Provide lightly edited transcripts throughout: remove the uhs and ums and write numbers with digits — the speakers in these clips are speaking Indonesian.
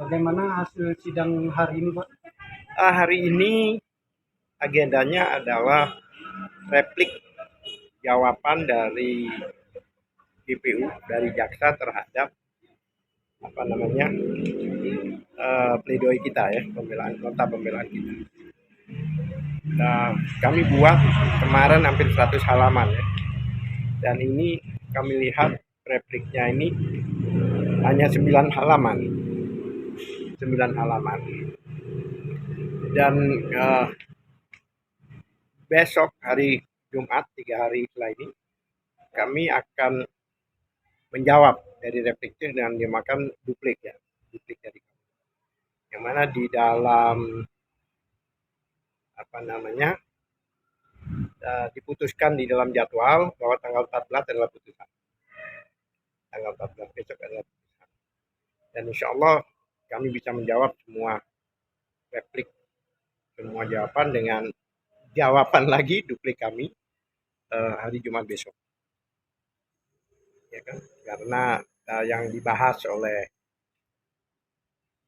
bagaimana hasil sidang hari ini, Pak? Hari ini agendanya adalah replik jawaban dari GPU dari jaksa terhadap pledoi kita ya, nota pembelaan kita. Nah, kami buat kemarin hampir 100 halaman ya. Dan ini kami lihat repliknya ini hanya 9 halaman. 9 halaman. Dan besok hari Jumat 3 hari setelah ini kami akan menjawab dari repliknya dengan dimakan duplik ya, duplik dari kami. Yang mana di dalam diputuskan di dalam jadwal bahwa tanggal 14 adalah putusan. Tanggal 14 besok adalah putusan. Dan insya Allah kami bisa menjawab semua replik, semua jawaban dengan jawaban lagi duplik kami hari Jumat besok. Ya kan? Karena yang dibahas oleh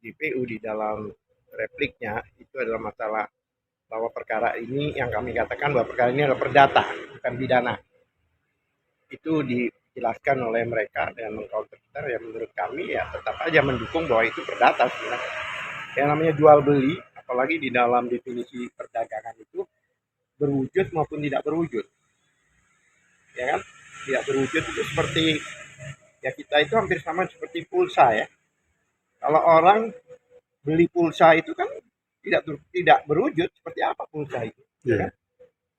GPU di dalam repliknya itu adalah masalah bahwa perkara ini yang kami katakan bahwa perkara ini adalah perdata, bukan pidana. Itu dijelaskan oleh mereka dengan mengcounter kita, yang menurut kami ya tetap aja mendukung bahwa itu perdata sebenarnya. Yang namanya jual beli, apalagi di dalam definisi perdagangan itu berwujud maupun tidak berwujud. Ya kan? Tidak berwujud itu seperti ya kita itu hampir sama seperti pulsa ya. Kalau orang beli pulsa itu kan tidak berwujud seperti apa pulsa itu. Yeah. Kan?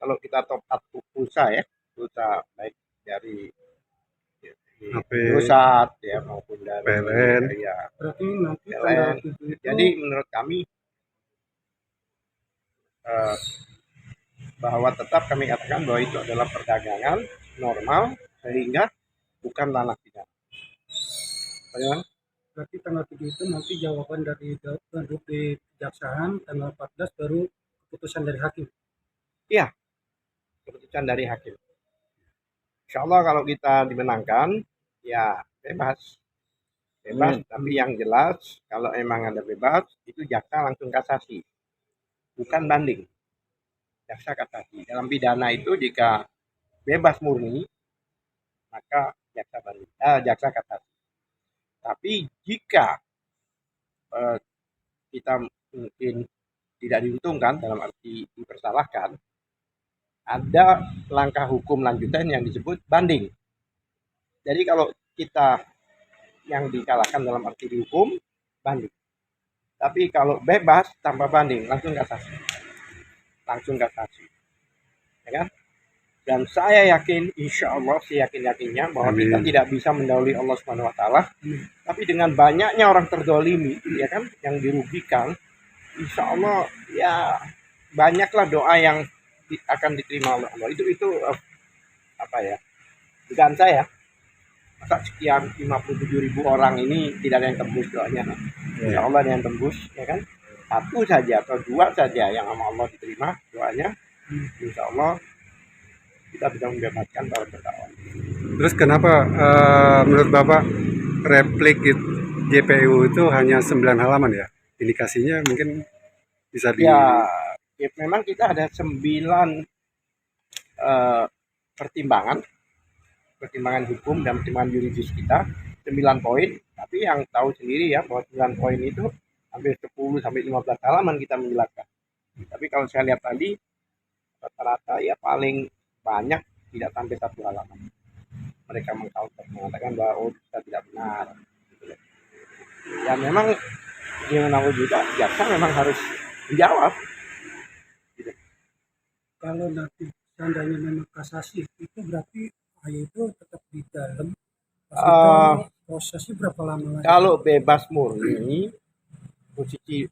Kalau kita top up pulsa ya, pulsa baik dari Indosat ya maupun dari PLN. Ya. Berarti nanti PLN. Jadi menurut kami bahwa tetap kami katakan bahwa itu adalah perdagangan normal sehingga bukan ranah pidana. Berarti tanggal 7 itu nanti jawaban dari kejaksaan, tanggal 14 baru keputusan dari hakim. Iya, keputusan dari hakim. Insya Allah kalau kita dimenangkan, ya bebas. Tapi yang jelas kalau emang ada bebas, itu jaksa langsung kasasi, bukan banding. Jaksa kasasi. Dalam pidana itu jika bebas murni, maka jaksa kasasi. Tapi jika kita mungkin tidak diuntungkan dalam arti dipersalahkan, ada langkah hukum lanjutan yang disebut banding. Jadi kalau kita yang dikalahkan dalam arti dihukum, banding. Tapi kalau bebas tanpa banding, langsung kasasi. Ya kan? Dan saya yakin, insya Allah, yakin-yakinnya bahwa kita tidak bisa mendahului Allah Subhanahu Wa Taala. Tapi dengan banyaknya orang terdolimi, ya kan, yang dirugikan, insya Allah ya banyaklah doa yang akan diterima oleh Allah. Itu apa ya? Dugaan saya. Masa sekian 57.000 orang ini tidak ada yang tembus doanya. Insya Allah ada yang tembus, ya kan? Satu saja atau dua saja yang sama Allah diterima doanya, insya Allah kita bisa membebaskan para terdakwa. Terus kenapa menurut Bapak replik JPU itu hanya 9 halaman ya? Indikasinya mungkin bisa ya memang kita ada 9 pertimbangan hukum dan pertimbangan yuridis kita, 9 poin, tapi yang tahu sendiri ya bahwa 9 poin itu hampir 10 sampai 15 halaman kita menjelaskan. Tapi kalau saya lihat tadi rata-rata ya paling banyak tidak sampai 1 halaman. Mereka mengatakan bahwa kita tidak benar. Ya memang gimana juga jaksa memang harus menjawab. Gitu. Kalau nanti seandainya memang kasasi itu berarti itu tetap di dalam. Prosesnya berapa lama lagi? Kalau bebas murni, posisi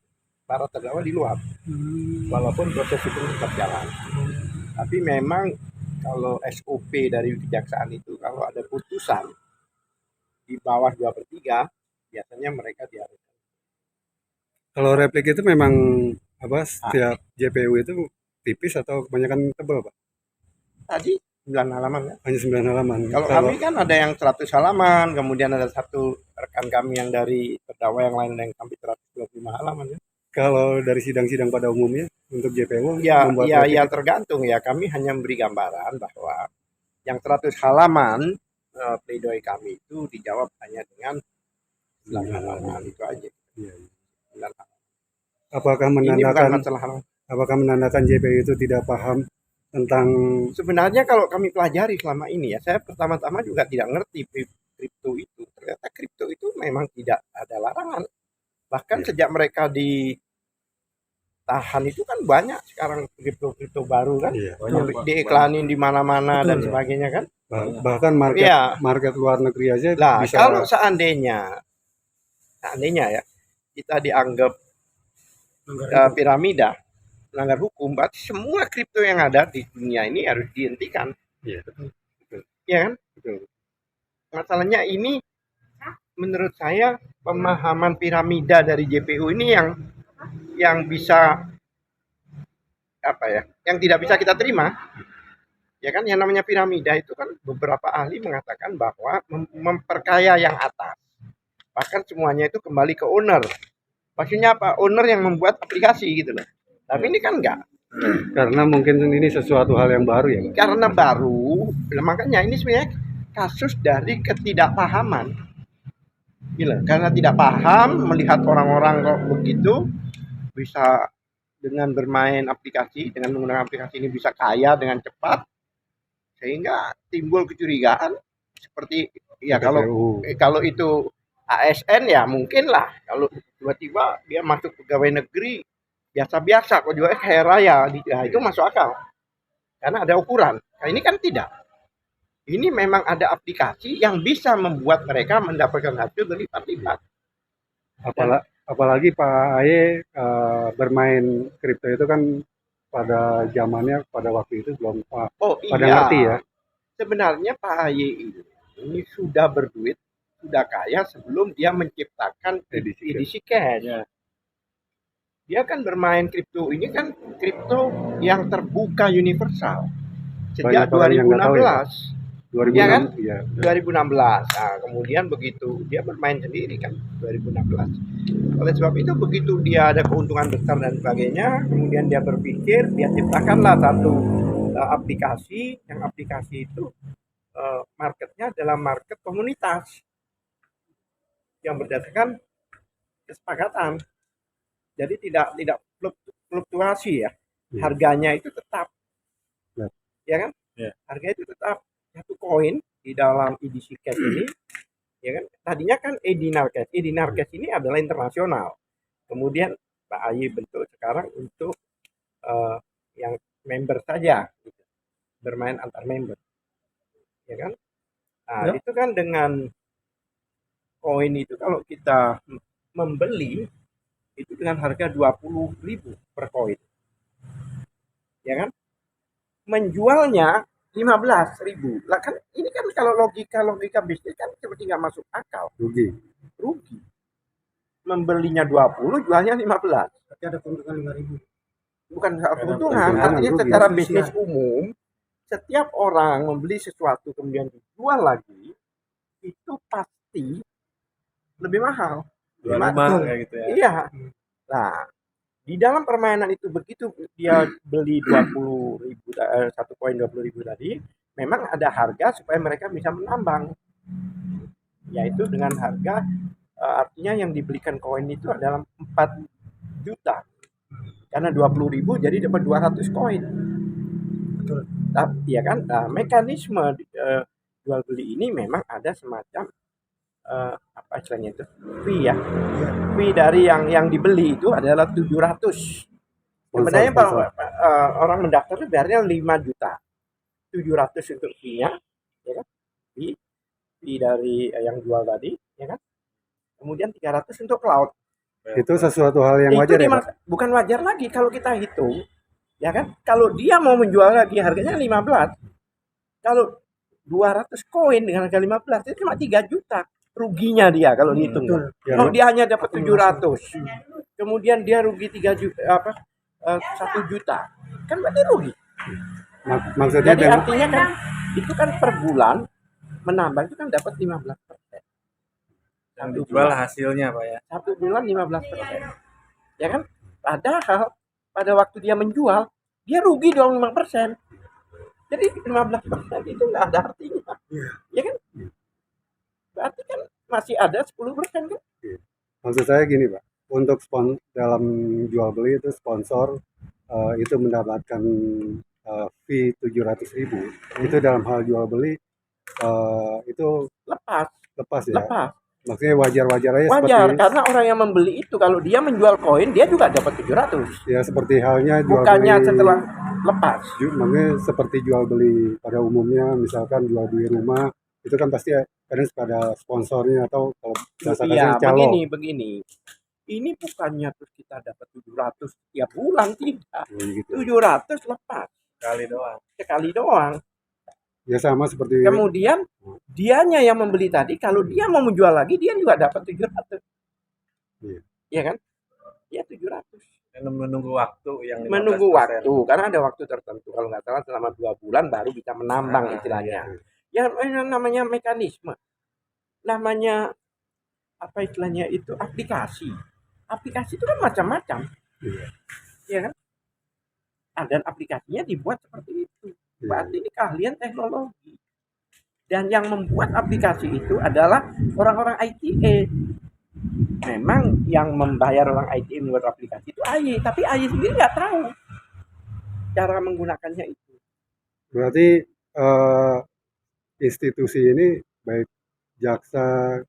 para terdakwa di luar, walaupun proses itu tetap jalan. Tapi memang kalau SOP dari kejaksaan itu kalau ada putusan di bawah 2/3 biasanya mereka diharuskan. Kalau replik itu memang setiap JPU itu tipis atau kebanyakan tebal, Pak? Tadi 9 halaman ya. Hanya 9 halaman. Kalau kami kan ada yang 100 halaman, kemudian ada satu rekan kami yang dari terdakwa yang lain yang sampai 125 halaman ya. kalau dari sidang-sidang pada umumnya untuk JPU Ya, membuat ya, replik ya itu tergantung ya. Kami hanya memberi gambaran bahwa yang 100 halaman pledoi kami itu dijawab hanya dengan 9 halaman itu aja. Iya, iya. 9 halaman. Apakah Ini bukan menandakan masalah halaman. apakah menandakan JPU itu tidak paham tentang Sebenarnya kalau kami pelajari selama ini ya, saya pertama-tama juga tidak ngerti kripto itu. Ternyata kripto itu memang tidak ada larangan. Bahkan Iya. sejak mereka ditahan itu kan banyak sekarang kripto-kripto baru kan, Iya, diiklanin di mana-mana dan Betul. sebagainya kan. bahkan market Iya. market luar negeri aja Lah, bisa kalau seandainya ya kita dianggap piramida, melanggar hukum, berarti semua kripto yang ada di dunia ini harus dihentikan. Iya, betul. Ya kan? Betul. Masalahnya ini menurut saya pemahaman piramida dari JPU ini yang bisa apa ya? Yang tidak bisa kita terima. Ya kan, yang namanya piramida itu kan beberapa ahli mengatakan bahwa memperkaya yang atas. Bahkan semuanya itu kembali ke owner. Maksudnya apa? Owner yang membuat aplikasi gitu loh. Tapi ini kan enggak. Karena mungkin ini sesuatu hal yang baru ya, Pak. Karena baru, makanya ini sebenarnya kasus dari ketidakpahaman. Gila, karena tidak paham melihat orang-orang kok begitu bisa dengan bermain aplikasi, dengan menggunakan aplikasi ini bisa kaya dengan cepat, sehingga timbul kecurigaan seperti ya kalau itu ASN ya mungkin lah, kalau tiba-tiba dia masuk pegawai negeri biasa-biasa kok juga kaya raya, ya itu masuk akal karena ada ukuran. Nah ini kan tidak. Ini memang ada aplikasi yang bisa membuat mereka mendapatkan hasil berlipat-lipat. Apalagi Pak Aye bermain kripto itu kan pada zamannya pada waktu itu belum pada Iya. ngerti ya. Sebenarnya Pak Aye ini sudah berduit, sudah kaya sebelum dia menciptakan edisi cash. Ya. Dia kan bermain kripto ini kan kripto yang terbuka universal sejak 2016. 2006, ya kan? Ya. 2016. Nah, kemudian begitu dia bermain sendiri kan 2016. Oleh sebab itu begitu dia ada keuntungan besar dan sebagainya, kemudian dia berpikir dia ciptakanlah satu aplikasi, yang aplikasi itu marketnya adalah market komunitas yang berdasarkan kesepakatan. Jadi tidak fluktuasi ya. Harganya itu tetap. Ya kan? Harganya itu tetap. Satu koin di dalam edisi cash ini, ya kan? Tadinya kan Edinar Cash. Edinar Cash ini adalah internasional. Kemudian Pak Aye bentuk sekarang untuk yang member saja, gitu. Bermain antar member, ya kan? Nah, itu kan dengan koin itu kalau kita membeli itu dengan harga 20.000 per koin, ya kan? Menjualnya 15.000. Lah kan ini kan kalau logika bisnis kan seperti nggak masuk akal. Rugi. Membelinya 20, jualnya 15. Tapi ada keuntungan 5.000. Bukan soal keuntungan, artinya secara bisnis umum, setiap orang membeli sesuatu kemudian dijual lagi, itu pasti lebih mahal. Kayak gitu ya. Iya. Nah, di dalam permainan itu begitu dia beli 20.000 satu koin 20.000 tadi, memang ada harga supaya mereka bisa menambang, yaitu dengan harga artinya yang dibelikan koin itu adalah 4 juta karena 20.000 jadi dapat 200 koin. Betul. Tapi ya kan, nah, mekanisme jual beli ini memang ada semacam apa istilahnya itu fee ya. Fee dari yang dibeli itu adalah 700. Sebenarnya kalau orang mendaftar itu bayarnya 5 juta. 700 untuk fee-nya, ya kan? Fee dari yang jual tadi, ya kan? Kemudian 300 untuk cloud. Itu sesuatu hal yang wajar ya, Pak? Bukan wajar lagi kalau kita hitung, ya kan? Kalau dia mau menjual lagi harganya 15. Kalau 200 koin dengan harga 15 itu cuma 3 juta. Ruginya dia kalau dihitung. Kalau dia hanya dapat 700. Kemudian dia rugi 3 juta 1 juta. Kan berarti rugi. Maksudnya Jadi dengan artinya kan itu kan per bulan menambah itu kan dapat 15%. Yang Satu dijual bulan. hasilnya Pak ya. Satu bulan 15%. Ya kan? Padahal pada waktu dia menjual, dia rugi dong 5%. Jadi 15% itu nggak ada artinya. Ya kan? Berarti kan masih ada 10% kan? maksud saya gini Pak, untuk dalam jual beli itu sponsor itu mendapatkan fee 700.000 itu dalam hal jual beli itu Lepas, lepas ya. lepas. Maksudnya wajar-wajar aja Wajar seperti karena orang yang membeli itu kalau dia menjual koin dia juga dapat 700. ya seperti halnya jual Bukannya beli setelah lepas. makanya seperti jual beli pada umumnya, misalkan jual beli rumah itu kan pasti kadang suka ada sponsornya atau kalau bahasa Iya, kasarnya calo. begini. Ini bukannya terus kita dapat 700 tiap bulan, tidak. Gitu. 700 lepas Kali doang. sekali doang. Ya sama seperti Kemudian dianya yang membeli tadi kalau dia mau menjual lagi dia juga dapat 700. Iya. Iya kan? Ya 700. Dan menunggu waktu yang 15%. Menunggu waktu karena ada waktu tertentu kalau nggak salah selama 2 bulan baru bisa menambang istilahnya. Ya namanya mekanisme. Namanya apa istilahnya itu aplikasi. Aplikasi itu kan macam-macam. Iya. Ya kan? Dan aplikasinya dibuat seperti itu. Berarti ini keahlian teknologi. Dan yang membuat aplikasi itu adalah orang-orang ITA. Memang yang membayar orang ITA membuat aplikasi itu AY, tapi AY sendiri nggak tahu cara menggunakannya itu. Berarti institusi ini baik jaksa,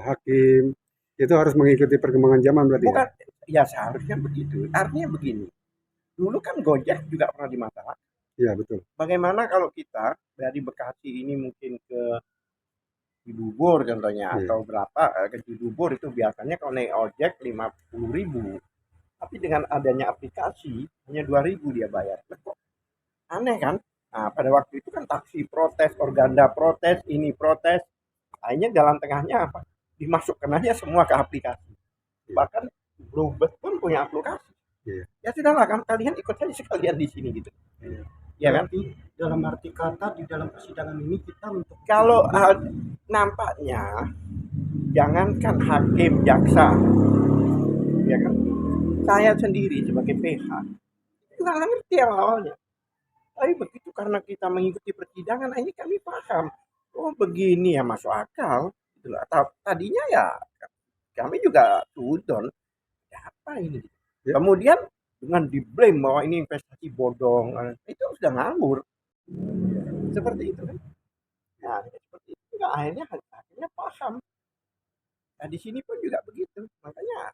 hakim itu harus mengikuti perkembangan zaman berarti Bukan, ya seharusnya begitu. Artinya begini. Dulu kan Gojek juga pernah dimasalah. ya? Iya betul. Bagaimana kalau kita dari Bekasi ini mungkin ke Cibubur contohnya atau berapa ke Cibubur itu biasanya kalau naik ojek 50.000, tapi dengan adanya aplikasi hanya 2.000 dia bayar. Kok aneh kan? Nah pada waktu itu kan taksi protes, organda protes, ini protes, akhirnya jalan tengahnya apa? Dimasukkan aja semua ke aplikasi. Bahkan Bluebird pun punya aplikasi. Ya sudahlah kan kalian ikut saja sekalian di sini gitu. Ya kan? Dalam arti kata di dalam persidangan ini kita untuk Kalau nampaknya jangankan hakim jaksa, ya kan? Saya sendiri sebagai PH juga nggak ngerti awalnya. Tapi begitu karena kita mengikuti persidangan, ini kami paham. Oh begini ya masuk akal. Gitu loh. Tadinya ya kami juga sudon. Ya, apa ini? Ya. Kemudian dengan diblame bahwa ini investasi bodong, itu sudah nganggur. Seperti itu kan. Nah, seperti itu juga akhirnya paham. Nah, di sini pun juga begitu. Makanya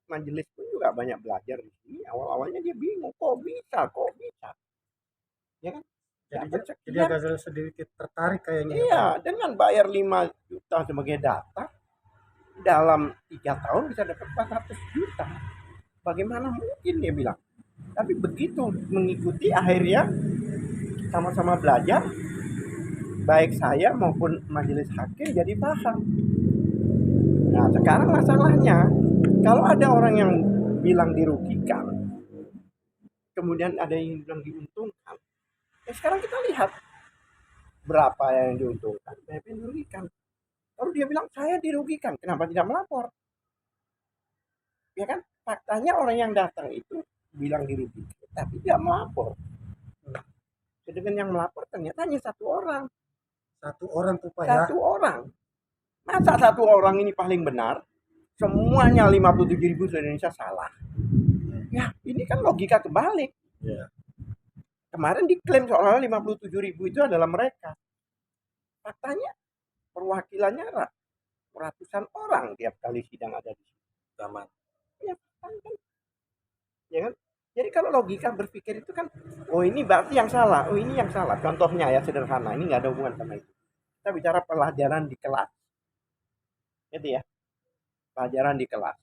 majelis pun juga banyak belajar di sini. Awal-awalnya dia bingung, kok bisa? Ya kan? jadi agak sedikit tertarik kayaknya. Iya, dengan bayar 5 juta sebagai data, dalam 3 tahun bisa dapat 400 juta. Bagaimana mungkin dia bilang? Tapi begitu mengikuti akhirnya sama-sama belajar, baik saya maupun majelis hakim jadi paham. Nah sekarang masalahnya, kalau ada orang yang bilang dirugikan, kemudian ada yang bilang diuntungkan, ya sekarang kita lihat berapa yang diuntungkan, berapa yang dirugikan. Kalau dia bilang saya dirugikan, kenapa tidak melapor? Ya kan, faktanya orang yang datang itu bilang dirugikan, tapi tidak melapor. Sedangkan yang melapor ternyata hanya satu orang. Tuh Pak ya. Satu orang. Masa satu orang ini paling benar? Semuanya 57.000 di Indonesia salah. Ya, ini kan logika kebalik. Iya. Kemarin diklaim seolah-olah 57.000 itu adalah mereka. Faktanya perwakilannya ratusan orang tiap kali sidang ada di sini. Zaman. Ya, kan. Ya kan? Jadi kalau logika berpikir itu kan, oh ini berarti yang salah, oh ini yang salah. Contohnya ya sederhana, ini nggak ada hubungan sama itu. Kita bicara pelajaran di kelas. Gitu ya. Pelajaran di kelas.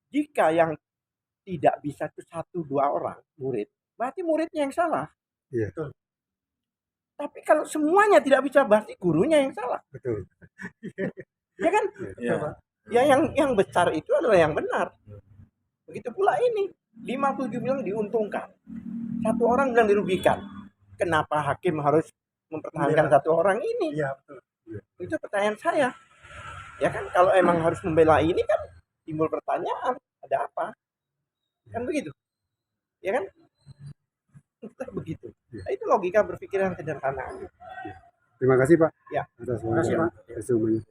Jika yang tidak bisa itu 1-2 orang murid, berarti muridnya yang salah. Iya. Betul. Tapi kalau semuanya tidak bisa, berarti gurunya yang salah. Betul. Ya kan? Iya. Ya yang besar itu adalah yang benar. Begitu pula ini. 57 bilang diuntungkan. Satu orang bilang dirugikan. kenapa hakim harus mempertahankan satu orang ini? Iya, betul. Itu pertanyaan saya. Ya kan, kalau emang harus membela ini kan timbul pertanyaan, ada apa? Kan begitu. Ya kan? Begitu. Nah, itu logika berpikir yang sederhana. Terima kasih Pak Ya. atas Terima kasih, Pak. resumenya.